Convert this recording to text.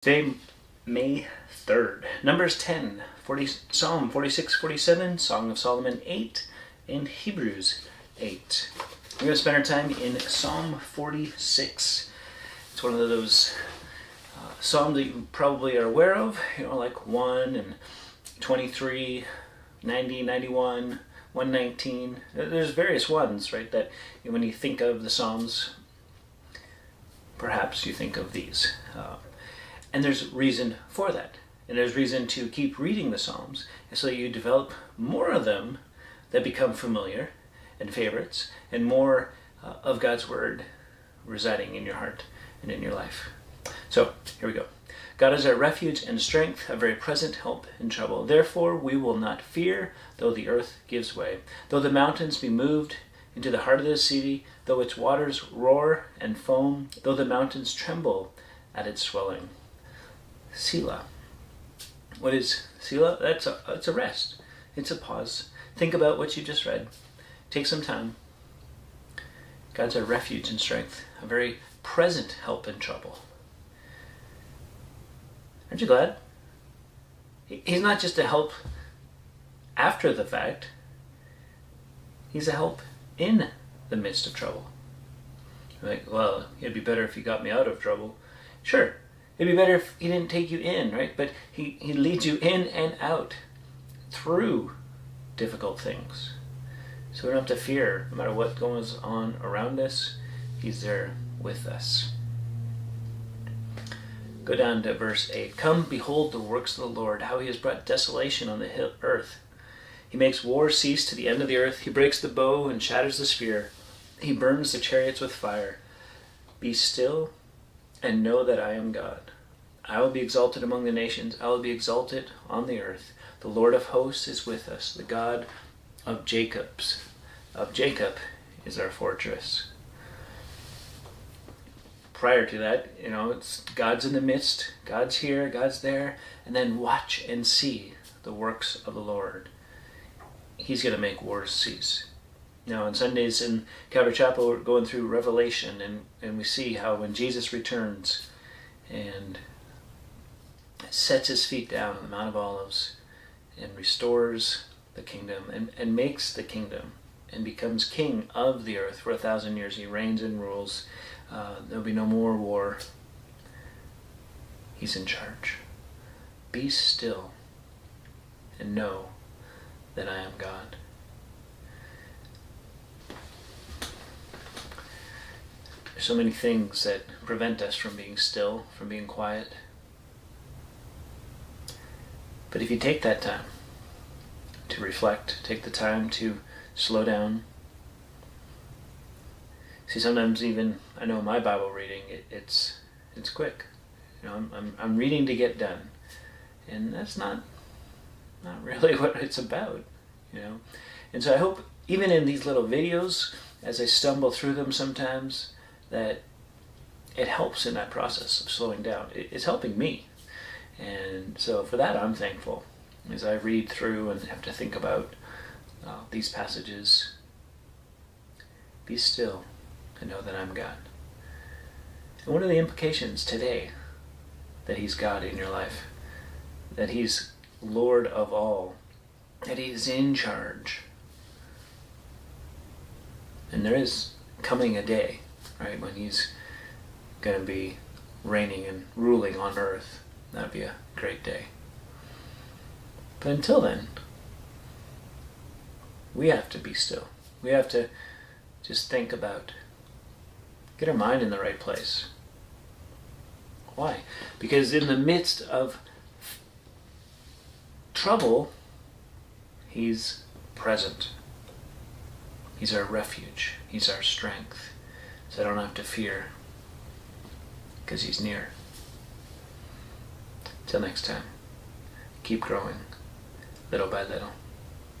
Today, May 3rd, Numbers 10, Psalm 46, 47, Song of Solomon 8, and Hebrews 8. We're going to spend our time in Psalm 46. It's one of those psalms that you probably are aware of, like 1 and 23, 90, 91, 119. There's various ones, right, that when you think of the Psalms, perhaps you think of these. And there's reason for that. And there's reason to keep reading the Psalms so that you develop more of them that become familiar and favorites, and more of God's Word residing in your heart and in your life. So, here we go. God is our refuge and strength, a very present help in trouble. Therefore we will not fear, though the earth gives way, though the mountains be moved into the heart of the sea, though its waters roar and foam, though the mountains tremble at its swelling. Selah. What is Selah? It's a rest. It's a pause. Think about what you just read. Take some time. God's our refuge and strength, a very present help in trouble. Aren't you glad? He's not just a help after the fact. He's a help in the midst of trouble. Like, well, it'd be better if he got me out of trouble. Sure. It'd be better if he didn't take you in, right? But he leads you in and out through difficult things. So we don't have to fear, no matter what goes on around us, he's there with us. Go down to verse 8. Come, behold the works of the Lord, how he has brought desolation on the earth. He makes war cease to the end of the earth. He breaks the bow and shatters the spear. He burns the chariots with fire. Be still and know that I am God. I will be exalted among the nations. I will be exalted on the earth. The Lord of hosts is with us. The God of Jacob is our fortress. Prior to that, it's God's in the midst. God's here. God's there. And then watch and see the works of the Lord. He's going to make wars cease. Now, on Sundays in Calvary Chapel, we're going through Revelation, and we see how when Jesus returns and sets his feet down on the Mount of Olives and restores the kingdom and makes the kingdom and becomes king of the earth for 1,000 years. He reigns and rules. There'll be no more war. He's in charge. Be still and know that I am God. There's so many things that prevent us from being still, from being quiet. But if you take that time to reflect, take the time to slow down. See, sometimes even, I know in my Bible reading, it's quick. I'm reading to get done. And that's not really what it's about, And so I hope, even in these little videos, as I stumble through them sometimes, that it helps in that process of slowing down. It's helping me. And so for that, I'm thankful. As I read through and have to think about these passages, be still and know that I'm God. And what are the implications today that he's God in your life? That he's Lord of all. That he's in charge. And there is coming a day, right, when he's going to be reigning and ruling on earth. That'd be a great day. But until then, we have to be still. We have to just think about, get our mind in the right place. Why? Because in the midst of trouble, he's present. He's our refuge. He's our strength. So I don't have to fear, because he's near. Till next time, keep growing, little by little.